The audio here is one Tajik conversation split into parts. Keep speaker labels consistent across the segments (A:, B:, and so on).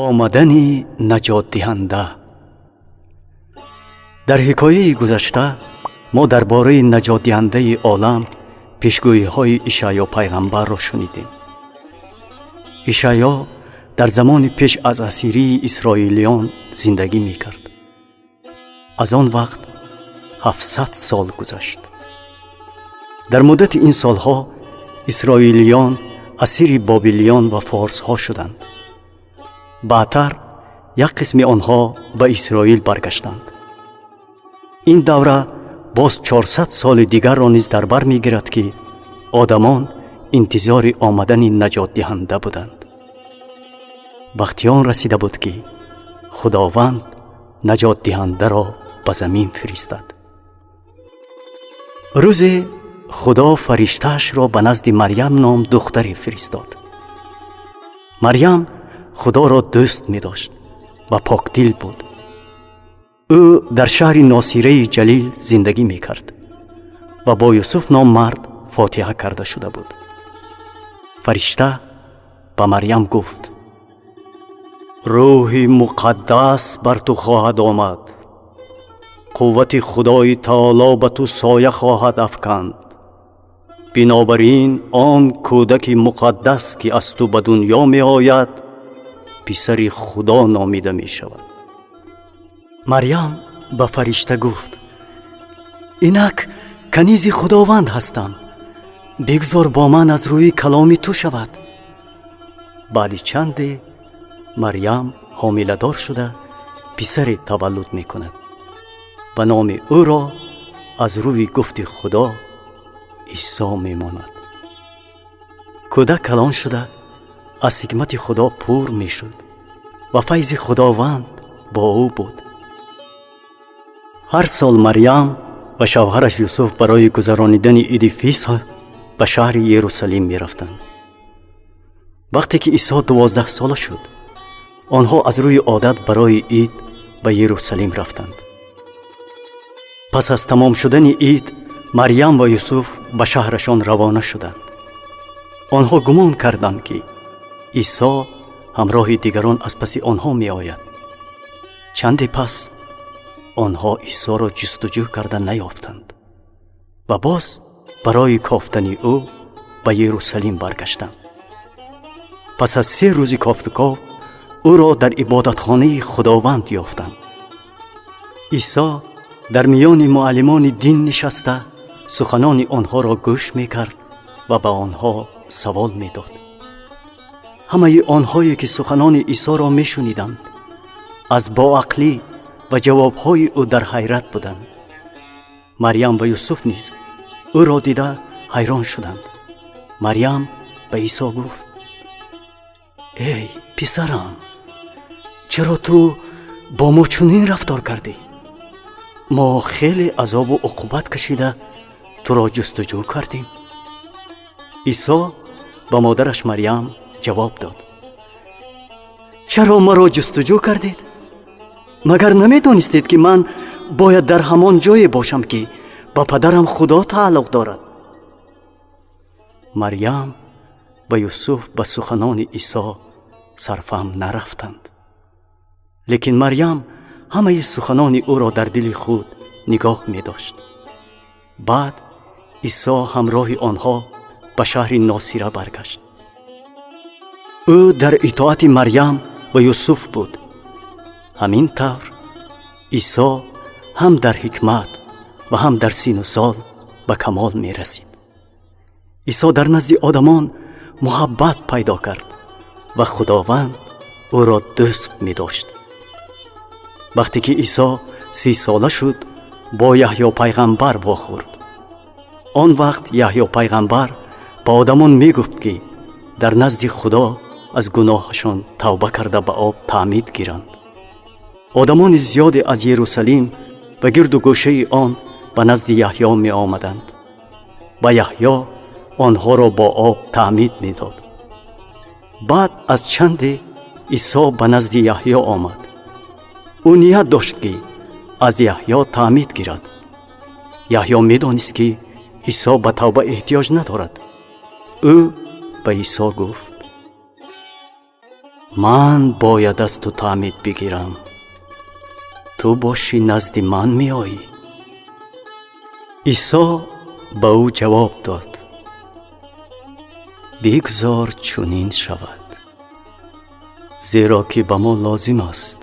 A: омадани наҷотдиҳанда. дар ҳикояи гузашта мо дар бораи наҷотдиҳандаи олам пешгӯиҳои ишаъё пайғамбарро шунидем. ишаъё дар замони пеш аз асирии исроилиён зиндагӣ мекард. аз он вақт 700 сол гузашт. дар муддати ин солҳо исроилиён асири бобилиён ва форсҳо шуданд. баъдтар як қисми онҳо ба исроил баргаштанд. ин давра боз 400 соли дигарро низ дар бар мегирад ки одамон интизори омадани наҷотдиҳанда буданд. вақти он расида буд ки худованд наҷотдиҳандаро ба замин фиристад. рӯзе худо фариштаашро ба назди марьям ном духтаре фиристод. марьям худоро дӯст медошт ва покдил буд. ӯ дар шаҳри носираи ҷалил зиндагӣ мекард ва бо юсуф ном мард фотиҳа карда шуда буд. фаришта ба марьям гуфт: рӯҳи муқаддас бар ту хоҳад омад, қуввати худои таоло ба ту соя хоҳад афканд. бинобар ин он кӯдаки муқаддас ки аз ту ба дуньё меояд писари худо номида мешавад. марьям ба фаришта гуфт: инак канизи худованд ҳастам, бигзор бо ман аз рӯи каломи ту шавад. баъди чанде марьям ҳомиладор шуда писаре таваллуд мекунад ва номи ӯро аз рӯи гуфти худо исо мемонад. кӯдак калон шуда аз ҳикмати худо пур мешуд ва файзи худованд бо ӯ буд. ҳар сол марьям ва шавҳараш юсуф барои гузаронидани иди фисҳ ба шаҳри Ерусалим мерафтанд. вақте ки исо 12 сола шуд, онҳо аз рӯи одат барои ид ба Ерусалим рафтанд. пас аз тамом шудани ид марьям ва юсуф ба шаҳрашон равона шуданд. онҳо гумон карданд ки исо ҳамроҳи дигарон аз паси онҳо меояд. чанде пас онҳо исоро ҷустуҷӯ карда наёфтанд ва боз барои кофтани ӯ ба Ерусалим баргаштанд. пас аз 3 рӯзи кофтуков ӯро дар ибодатхонаи худованд ёфтанд. исо дар миёни муаллимони дин нишаста суханони онҳоро гӯш мекард ва ба онҳо савол медод. ҳамаи онҳое ки суханони исоро мешуниданд аз боақлӣ ва ҷавобҳои ӯ дар ҳайрат буданд. марьям ва юсуф низ ӯро дида ҳайрон шуданд. марьям ба исо гуфт: эй писарам, чаро ту бо мо чунин рафтор кардӣ? мо хеле азобу уқубат кашида туро ҷустуҷӯ кардем. исо ба модараш марьям ҷавоб дод: чаро маро ҷустуҷӯ кардед? магар намедонистед ки ман бояд дар ҳамон ҷое бошам ки ба падарам худо тааллуқ дорад? марьям ва юсуф ба суханони исо сарфаҳм нарафтанд. лекин марьям ҳамаи суханони ӯро дар дили худ нигоҳ медошт. баъд исо ҳамроҳи онҳо ба шаҳри носира баргашт. ӯ дар итоати марьям ва юсуф буд. ҳамин тавр исо ҳам дар ҳикмат ва ҳам дар сину сол ба камол мерасид. исо дар назди одамон муҳаббат пайдо кард ва худованд ӯро дӯст медошт. вақте ки исо 30 сола шуд, бо яҳьё пайғамбар вохӯрд. он вақт яҳьё пайғамбар ба одамон мегуфт ки дар назди худо аз гуноҳашон тавба карда ба об таъмид гиранд. одамони зиёде аз Ерусалим ва гирду гӯшаи он ба назди яҳьё меомаданд ва яҳьё онҳоро бо об таъмид медод. баъд аз чанде исо ба назди яҳьё омад. ӯ ният дошт ки аз яҳьё таъмид гирад. яҳьё медонист ки исо ба тавба эҳтиёҷ надорад. ӯ ба исо гуфт: من باید از تو تعمید بگیرم، تو باشی نزد من می آیی. عیسی به او جواب داد: بگذار چنین شود، زیرا که به ما لازم است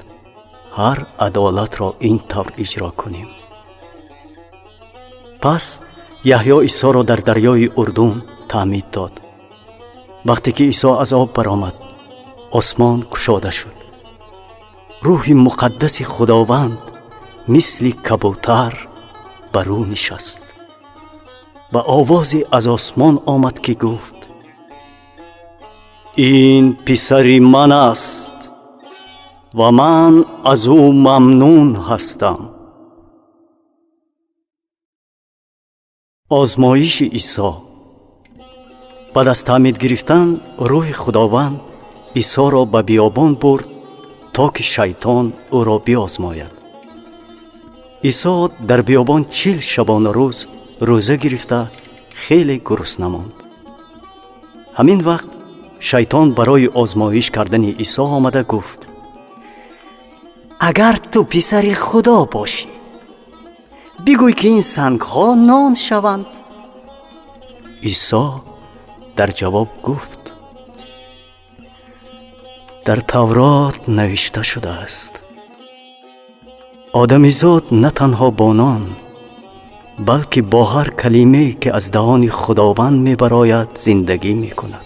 A: هر عدالت را این طور اجرا کنیم. پس یحیی عیسی را در دریای اردن تعمید داد. وقتی که عیسی از آب برآمد، آسمان گشاده شد. روح مقدس خداوند مثل کبوتر بر او نشست و آوازی از آسمان آمد که گفت: این پسر من است و من از او ممنون هستم. آزمایش عیسی. بعد از تعمید گرفتن، روح خداوند عیسی را به بیابان برد تا که شیطان او را بیازماید. عیسی در بیابان 40 شبانه روز روزه گرفته خیلی گرسنه ماند. همین وقت شیطان برای آزمایش کردن عیسی آمده گفت: اگر تو پسر خدا باشی، بگوی که این سنگ ها نان شوند. عیسی در جواب گفت: در تورات نوشته شده است آدمیزاد نه تنها با نان بلکه با هر کلمه که از دهان خداوند می براید زندگی می کند.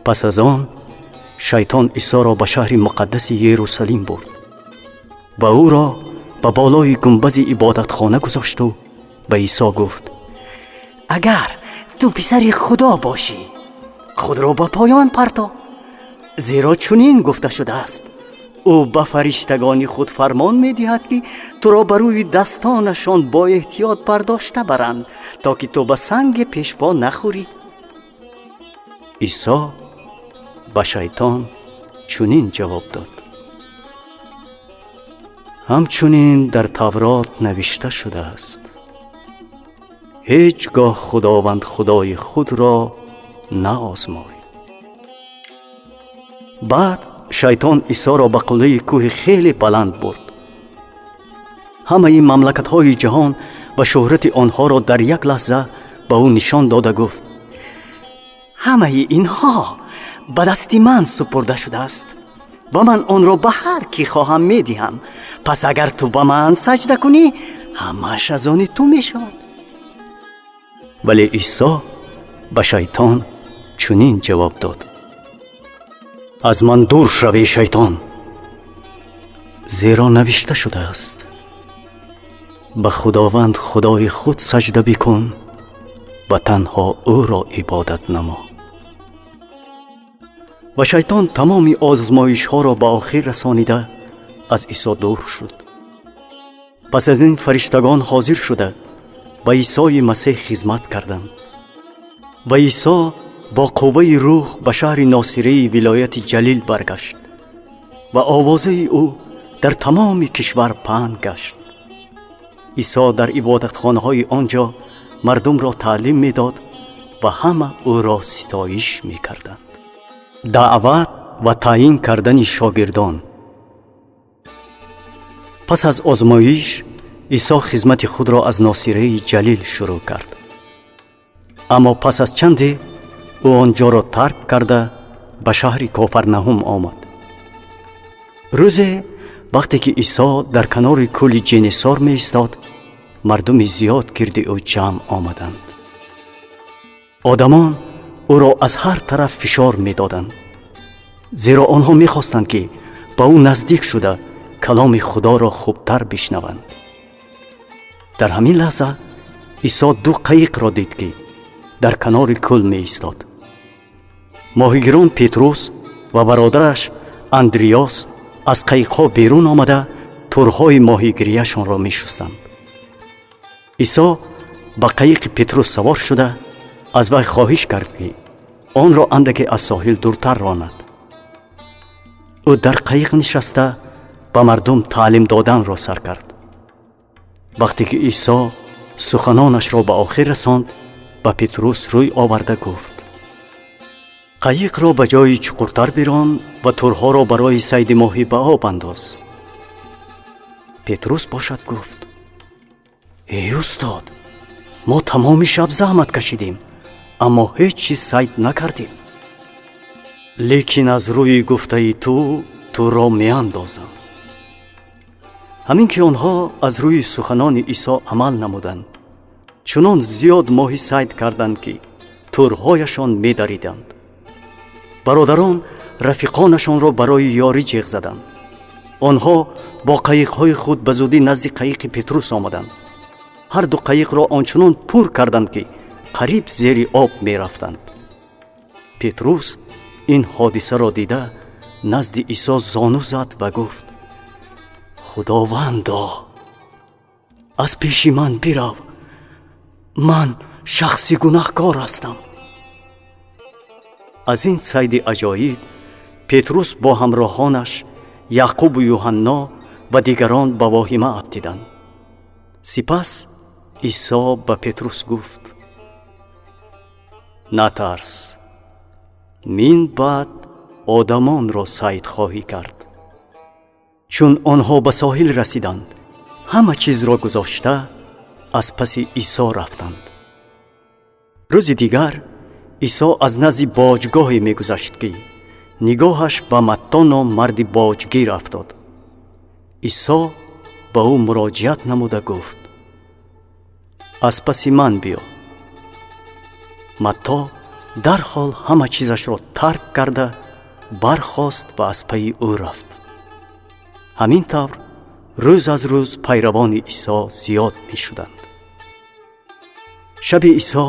A: پس از آن شیطان عیسی را به شهر مقدس یروشلیم برد و او را به بالای گنبد عبادتخانه گذاشت و به عیسی گفت: اگر تو پسر خدا باشی، خود را به پایان پرتا، زیرا چنین گفته شده است: او به فرشتگان خود فرمان می دهد که تو را بر روی دستانشان با احتیاط برداشته برند تا که تو به سنگ پیشپا نخوری. عیسی به شیطان چنین جواب داد: همچنین در تورات نوشته شده است: هیچگاه خداوند خدای خود را نآزمای. بعد شیطان عیسی را به قله کوه خیلی بلند برد. همه این مملکت های جهان و شهرت آنها را در یک لحظه به او نشان داده گفت: همه اینها به دست من سپرده شده است و من آن را به هر کی خواهم می دهم. پس اگر تو به من سجده کنی، همه‌اش از آن تو می شود. ولی عیسی به شیطان چنین جواب داد: از من دور شوی شیطان، زیرا نوشته شده است: به خداوند خدای خود سجده بکن و تنها او را عبادت نما. و شیطان تمام آزمایش ها را به آخر رسانیده از عیسی دور شد. پس از این فرشتگان حاضر شده به عیسی مسیح خدمت کردند و عیسی با قوه روح به شهر ناصره ولایت جلیل برگشت و آوازه او در تمام کشور پهن گشت. عیسی در عبادتخانه های آنجا مردم را تعلیم میداد و همه او را ستایش میکردند. دعوت و تعیین کردن شاگردان. پس از آزمایش عیسی خدمت خود را از ناصره جلیل شروع کرد. اما پس از چندی او آنجا را ترک کرده به شهر کافرنهم آمد. روزی وقتی که عیسی در کنار کوه جنیسار می ایستاد، مردم زیاد گرد او جمع آمدند. آدمان او را از هر طرف فشار می دادند، زیرا آنها می خواستند که به او نزدیک شده کلام خدا را خوبتر بشنوند. در همین لحظه عیسی 2 قایق را دید که در کنار کوه می ایستاد. ماهیگیران پتروس و برادرش اندریاس از قایق‌ها بیرون آمده تورهای ماهیگیریشان را می شستند. عیسی به قایق پتروس سوار شده از وی خواهش کرد که آن را اندکی از ساحل دورتر راند. او در قایق نشسته به مردم تعلیم دادن را سر کرد. وقتی که عیسی سخنانش را به آخر رساند، به پتروس روی آورده گفت: қайиқро ба ҷои чуқуртар бирон ва турҳоро барои сайди моҳӣ ба об андоз. петрус бошад гуфт: эй устод, мо тамоми шаб заҳмат кашидем, аммо ҳеҷ чиз сайд накардем. лекин аз рӯи гуфтаи туро меандозам. ҳамин ки онҳо аз рӯи суханони исо амал намуданд, чунон зиёд моҳӣ сайд карданд ки турҳояшон медариданд. бародарон рафиқонашонро барои ёрӣ ҷиғ заданд. онҳо бо қайиқҳои худ ба зудӣ назди қайиқи петрус омаданд. ҳар ду қайиқро ончунон пур карданд ки қариб зери об мерафтанд. петрус ин ҳодисаро дида назди исо зону зад ва гуфт: худовандо, аз пеши ман бирав, ман шахси гунаҳкор ҳастам. аз ин сайди аҷоиб петрус бо ҳамроҳонаш яъқубу юҳанно ва дигарон ба воҳима афтиданд. сипас исо ба петрус гуфт: натарс, мин баъд одамонро сайд хоҳӣ кард. чун онҳо ба соҳил расиданд, ҳама чизро гузошта аз паси исо рафтанд. рӯзи дигар исо аз назди боҷгоҳе мегузашт ки нигоҳаш ба Матто ном марди боҷгир афтод. исо ба ӯ муроҷиат намуда гуфт: аз паси ман биё. Матто дарҳол ҳама чизашро тарк карда бархост ва аз пайи ӯ рафт. ҳамин тавр рӯз аз рӯз пайравони исо зиёд мешуданд. шаби исо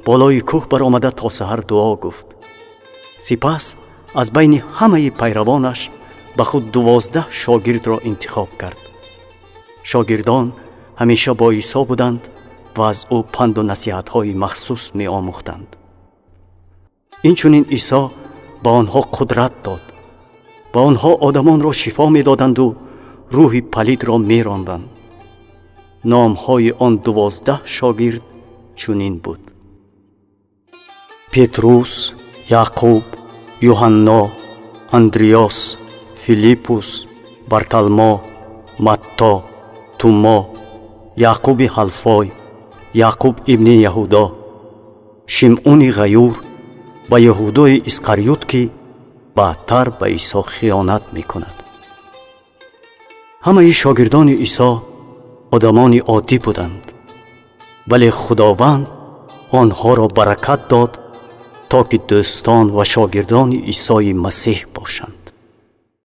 A: болои кӯҳ баромада то саҳар дуо гуфт. сипас аз байни ҳамаи пайравонаш ба худ 12 шогирдро интихоб кард. шогирдон ҳамеша бо исо буданд ва аз ӯ панду насиҳатҳои махсус меомӯхтанд. инчунин исо ба онҳо қудрат дод. ба онҳо одамонро шифо медоданду рӯҳи палидро меронданд. номҳои он 12 шогирд чунин буд: петрус, яъқуб, юҳанно, андриёс, филиппус, барталмо, матто, тумо, яъқуби ҳалфой, яъқуб ибни яҳудо, шимъуни ғаюр ва яҳудои исқариют ки баъдтар ба исо хиёнат мекунад. ҳамаи шогирдони исо одамони оддӣ буданд, вале худованд онҳоро баракат дод то ки дӯстон ва шогирдони исои масеҳ бошанд.